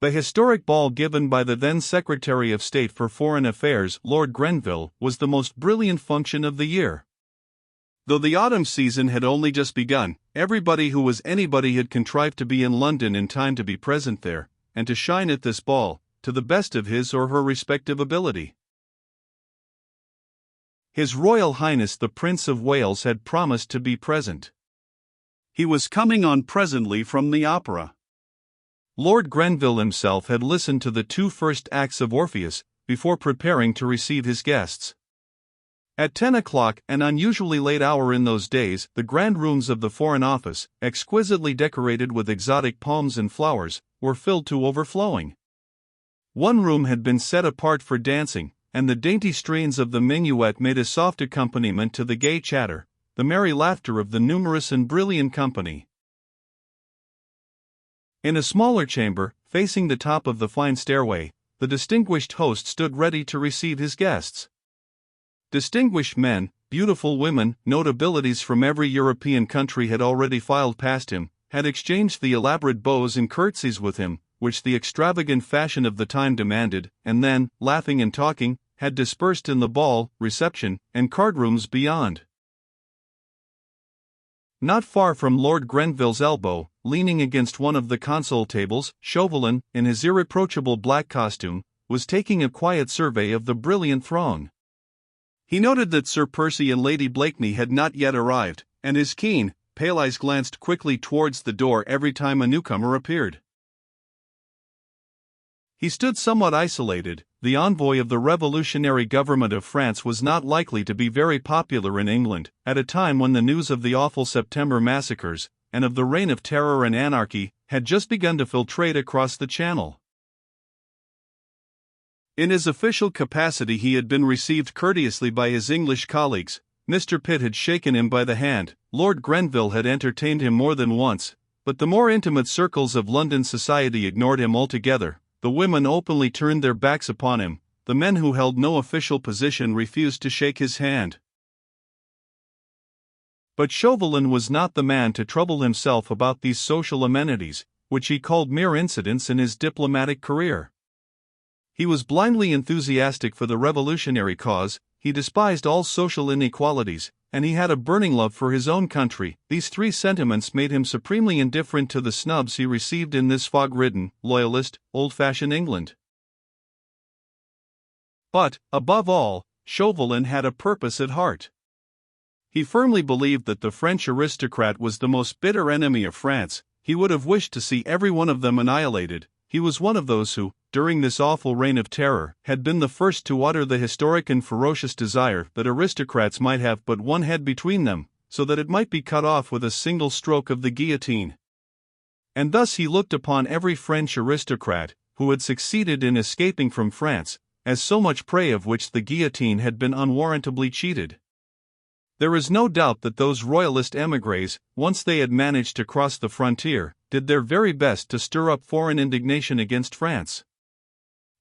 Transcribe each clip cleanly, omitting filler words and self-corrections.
The historic ball given by the then Secretary of State for Foreign Affairs, Lord Grenville, was the most brilliant function of the year. Though the autumn season had only just begun, everybody who was anybody had contrived to be in London in time to be present there, and to shine at this ball, to the best of his or her respective ability. His Royal Highness the Prince of Wales had promised to be present. He was coming on presently from the opera. Lord Grenville himself had listened to the 2 first acts of Orpheus, before preparing to receive his guests. At 10 o'clock, an unusually late hour in those days, the grand rooms of the Foreign Office, exquisitely decorated with exotic palms and flowers, were filled to overflowing. One room had been set apart for dancing, and the dainty strains of the minuet made a soft accompaniment to the gay chatter, the merry laughter of the numerous and brilliant company. In a smaller chamber, facing the top of the fine stairway, the distinguished host stood ready to receive his guests. Distinguished men, beautiful women, notabilities from every European country had already filed past him, had exchanged the elaborate bows and curtsies with him, which the extravagant fashion of the time demanded, and then, laughing and talking, had dispersed in the ball, reception, and card-rooms beyond. Not far from Lord Grenville's elbow, leaning against one of the console tables, Chauvelin, in his irreproachable black costume, was taking a quiet survey of the brilliant throng. He noted that Sir Percy and Lady Blakeney had not yet arrived, and his keen, pale eyes glanced quickly towards the door every time a newcomer appeared. He stood somewhat isolated. The envoy of the revolutionary government of France was not likely to be very popular in England, at a time when the news of the awful September massacres, and of the reign of terror and anarchy, had just begun to filtrate across the Channel. In his official capacity he had been received courteously by his English colleagues. Mr. Pitt had shaken him by the hand, Lord Grenville had entertained him more than once, but the more intimate circles of London society ignored him altogether. The women openly turned their backs upon him, the men who held no official position refused to shake his hand. But Chauvelin was not the man to trouble himself about these social amenities, which he called mere incidents in his diplomatic career. He was blindly enthusiastic for the revolutionary cause, he despised all social inequalities, and he had a burning love for his own country. These 3 sentiments made him supremely indifferent to the snubs he received in this fog-ridden, loyalist, old-fashioned England. But, above all, Chauvelin had a purpose at heart. He firmly believed that the French aristocrat was the most bitter enemy of France. He would have wished to see every one of them annihilated. He was one of those who, during this awful reign of terror, had been the first to utter the historic and ferocious desire that aristocrats might have but one head between them, so that it might be cut off with a single stroke of the guillotine. And thus he looked upon every French aristocrat, who had succeeded in escaping from France, as so much prey of which the guillotine had been unwarrantably cheated. There is no doubt that those royalist émigrés, once they had managed to cross the frontier, did their very best to stir up foreign indignation against France.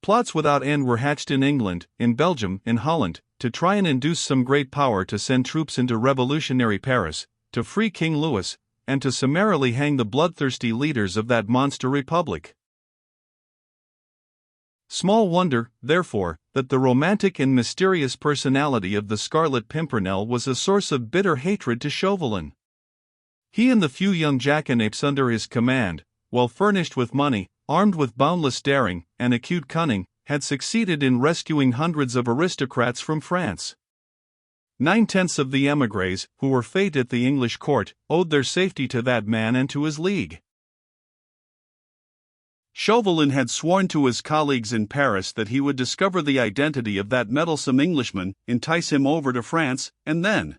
Plots without end were hatched in England, in Belgium, in Holland, to try and induce some great power to send troops into revolutionary Paris, to free King Louis, and to summarily hang the bloodthirsty leaders of that monster republic. Small wonder, therefore, that the romantic and mysterious personality of the Scarlet Pimpernel was a source of bitter hatred to Chauvelin. He and the few young jackanapes under his command, well furnished with money, armed with boundless daring and acute cunning, had succeeded in rescuing hundreds of aristocrats from France. 9/10 of the émigrés, who were fêted at the English court, owed their safety to that man and to his league. Chauvelin had sworn to his colleagues in Paris that he would discover the identity of that meddlesome Englishman, entice him over to France, and then.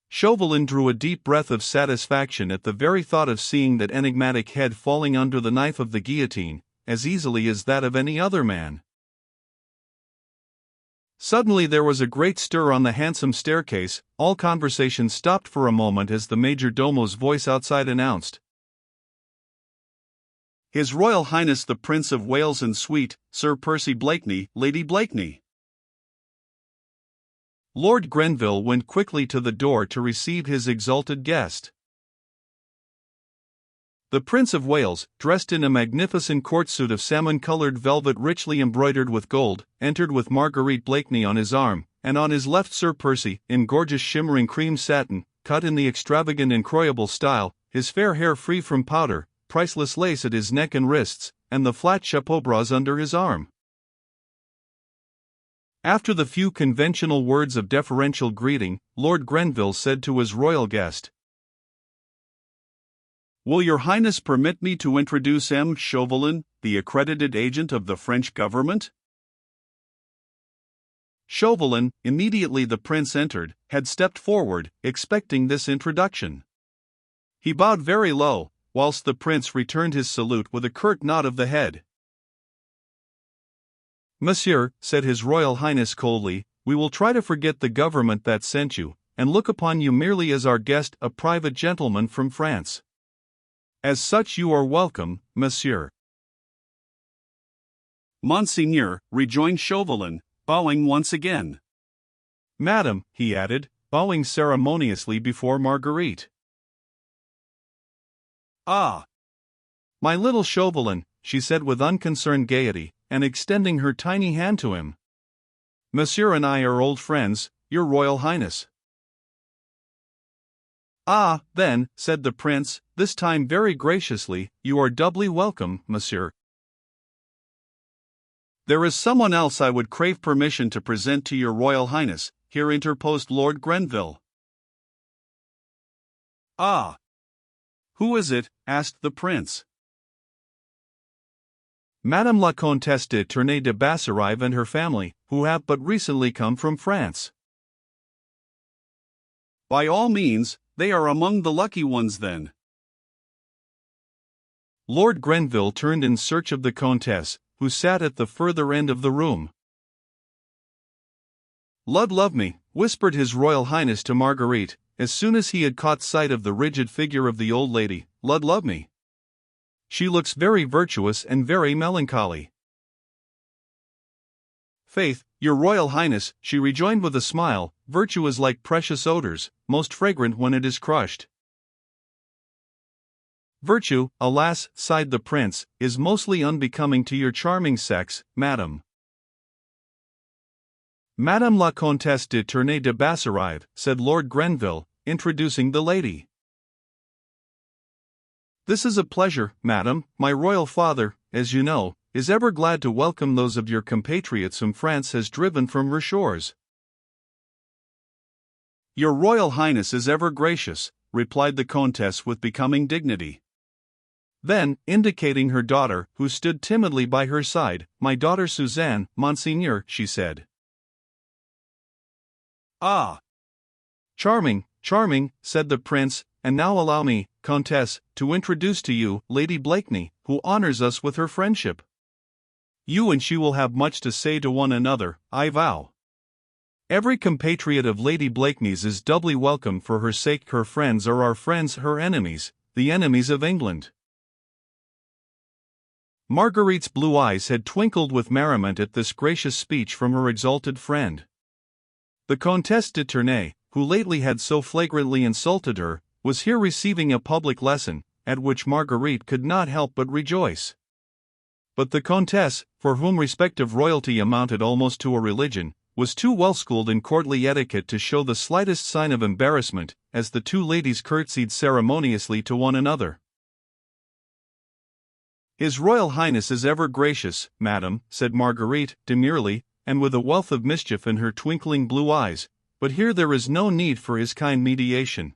Chauvelin drew a deep breath of satisfaction at the very thought of seeing that enigmatic head falling under the knife of the guillotine, as easily as that of any other man. Suddenly there was a great stir on the handsome staircase. All conversation stopped for a moment as the major domo's voice outside announced, His Royal Highness the Prince of Wales and Suite, Sir Percy Blakeney, Lady Blakeney. Lord Grenville went quickly to the door to receive his exalted guest. The Prince of Wales, dressed in a magnificent court suit of salmon-colored velvet richly embroidered with gold, entered with Marguerite Blakeney on his arm, and on his left Sir Percy, in gorgeous shimmering cream satin, cut in the extravagant incroyable style, his fair hair free from powder, priceless lace at his neck and wrists, and the flat chapeau bras under his arm. After the few conventional words of deferential greeting, Lord Grenville said to his royal guest, "Will your Highness permit me to introduce M. Chauvelin, the accredited agent of the French government?" Chauvelin, immediately the prince entered, had stepped forward, expecting this introduction. He bowed very low, whilst the prince returned his salute with a curt nod of the head. "Monsieur," said His Royal Highness coldly, "we will try to forget the government that sent you, and look upon you merely as our guest, a private gentleman from France. As such you are welcome, monsieur." "Monseigneur," rejoined Chauvelin, bowing once again. "Madam," he added, bowing ceremoniously before Marguerite. "Ah! My little Chauvelin," she said with unconcerned gaiety, and extending her tiny hand to him. "Monsieur and I are old friends, your Royal Highness." "Ah, then," said the prince, this time very graciously, "you are doubly welcome, monsieur. There is someone else I would crave permission to present to your Royal Highness," here interposed Lord Grenville. "Ah! Who is it?" asked the prince. "Madame la Comtesse de Tournay de Basserive and her family, who have but recently come from France." "By all means, they are among the lucky ones then." Lord Grenville turned in search of the Comtesse, who sat at the further end of the room. "Lud love me," whispered His Royal Highness to Marguerite, as soon as he had caught sight of the rigid figure of the old lady, "Lud love me. She looks very virtuous and very melancholy." "Faith, your Royal Highness," she rejoined with a smile, "virtue is like precious odors, most fragrant when it is crushed." "Virtue, alas," sighed the prince, "is mostly unbecoming to your charming sex, madam." "Madame la Comtesse de Tournay de Basserive," said Lord Grenville, introducing the lady. "This is a pleasure, madam. My royal father, as you know, is ever glad to welcome those of your compatriots whom France has driven from her shores." "Your Royal Highness is ever gracious," replied the Comtesse with becoming dignity. Then, indicating her daughter, who stood timidly by her side, "My daughter Suzanne, Monseigneur," she said. "Ah! Charming, charming," said the prince, "and now allow me, Comtesse, to introduce to you Lady Blakeney, who honors us with her friendship. You and she will have much to say to one another, I vow. Every compatriot of Lady Blakeney's is doubly welcome for her sake. Her friends are our friends, her enemies, the enemies of England." Marguerite's blue eyes had twinkled with merriment at this gracious speech from her exalted friend. The Comtesse de Tournay, who lately had so flagrantly insulted her, was here receiving a public lesson, at which Marguerite could not help but rejoice. But the Comtesse, for whom respect of royalty amounted almost to a religion, was too well schooled in courtly etiquette to show the slightest sign of embarrassment, as the two ladies curtsied ceremoniously to one another. "His Royal Highness is ever gracious, madam," said Marguerite, demurely, and with a wealth of mischief in her twinkling blue eyes, "but here there is no need for his kind mediation.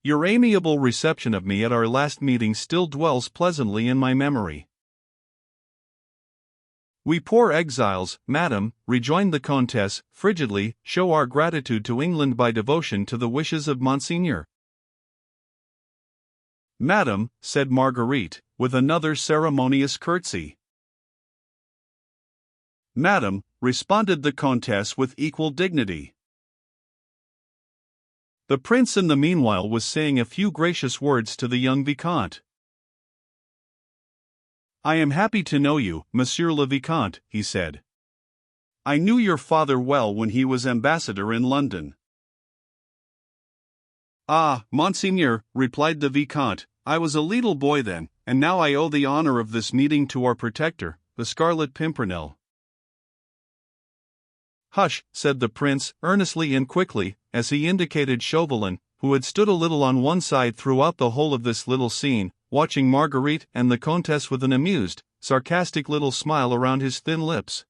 Your amiable reception of me at our last meeting still dwells pleasantly in my memory." "We poor exiles, madam," rejoined the Comtesse, frigidly, "show our gratitude to England by devotion to the wishes of Monseigneur." "Madam," said Marguerite, with another ceremonious curtsy. "Madam," responded the Comtesse with equal dignity. The prince in the meanwhile was saying a few gracious words to the young Vicomte. "I am happy to know you, Monsieur le Vicomte," he said. "I knew your father well when he was ambassador in London." "Ah, Monseigneur," replied the Vicomte, I was a little boy then, and now I owe the honor of this meeting to our protector, the Scarlet Pimpernel." "Hush," said the prince, earnestly and quickly, as he indicated Chauvelin, who had stood a little on one side throughout the whole of this little scene, watching Marguerite and the Countess with an amused, sarcastic little smile around his thin lips.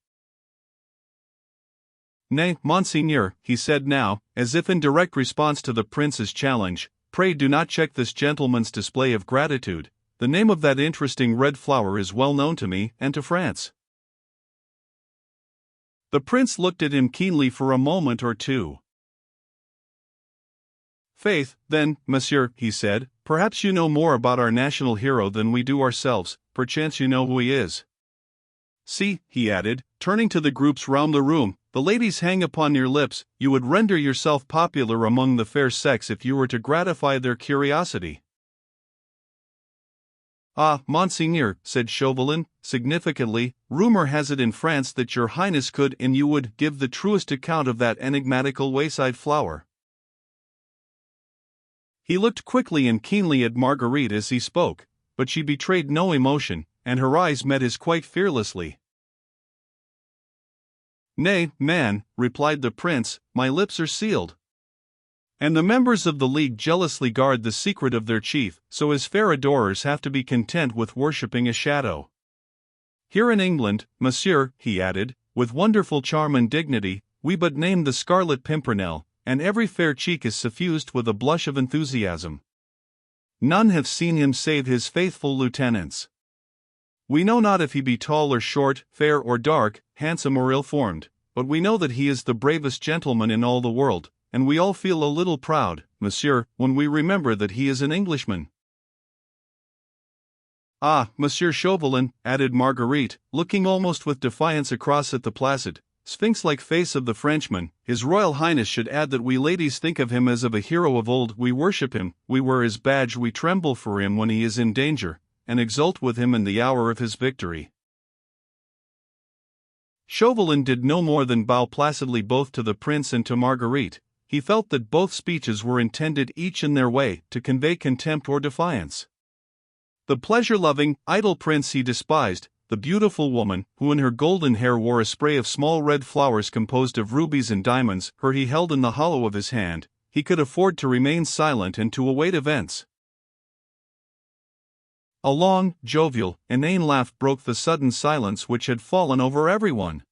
"Nay, monseigneur," he said now, as if in direct response to the prince's challenge, "pray do not check this gentleman's display of gratitude. The name of that interesting red flower is well known to me and to France." The prince looked at him keenly for a moment or two. "Faith, then, monsieur," he said, "perhaps you know more about our national hero than we do ourselves, perchance you know who he is. See," he added, turning to the groups round the room, "the ladies hang upon your lips. You would render yourself popular among the fair sex if you were to gratify their curiosity." "Ah, monseigneur," said Chauvelin, significantly, "rumor has it in France that your highness could and you would give the truest account of that enigmatical wayside flower." He looked quickly and keenly at Marguerite as he spoke, but she betrayed no emotion, and her eyes met his quite fearlessly. "Nay, man," replied the prince, "my lips are sealed. And the members of the League jealously guard the secret of their chief, so his fair adorers have to be content with worshipping a shadow. Here in England, monsieur," he added, with wonderful charm and dignity, "we but name the Scarlet Pimpernel, and every fair cheek is suffused with a blush of enthusiasm. None have seen him save his faithful lieutenants. We know not if he be tall or short, fair or dark, handsome or ill-formed, but we know that he is the bravest gentleman in all the world, and we all feel a little proud, monsieur, when we remember that he is an Englishman." "Ah, Monsieur Chauvelin," added Marguerite, looking almost with defiance across at the placid, sphinx-like face of the Frenchman, "His Royal Highness should add that we ladies think of him as of a hero of old. We worship him, we wear his badge, we tremble for him when he is in danger, and exult with him in the hour of his victory." Chauvelin did no more than bow placidly both to the prince and to Marguerite. He felt that both speeches were intended each in their way to convey contempt or defiance. The pleasure-loving, idle prince he despised. The beautiful woman, who in her golden hair wore a spray of small red flowers composed of rubies and diamonds, her he held in the hollow of his hand, he could afford to remain silent and to await events. A long, jovial, inane laugh broke the sudden silence which had fallen over everyone.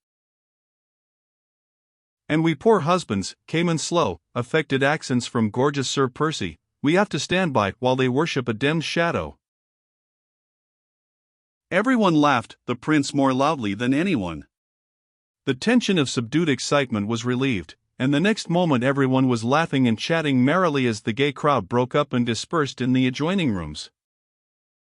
"And we poor husbands," came in slow, affected accents from gorgeous Sir Percy, "we have to stand by while they worship a demmed shadow." Everyone laughed, the prince more loudly than anyone. The tension of subdued excitement was relieved, and the next moment everyone was laughing and chatting merrily as the gay crowd broke up and dispersed in the adjoining rooms.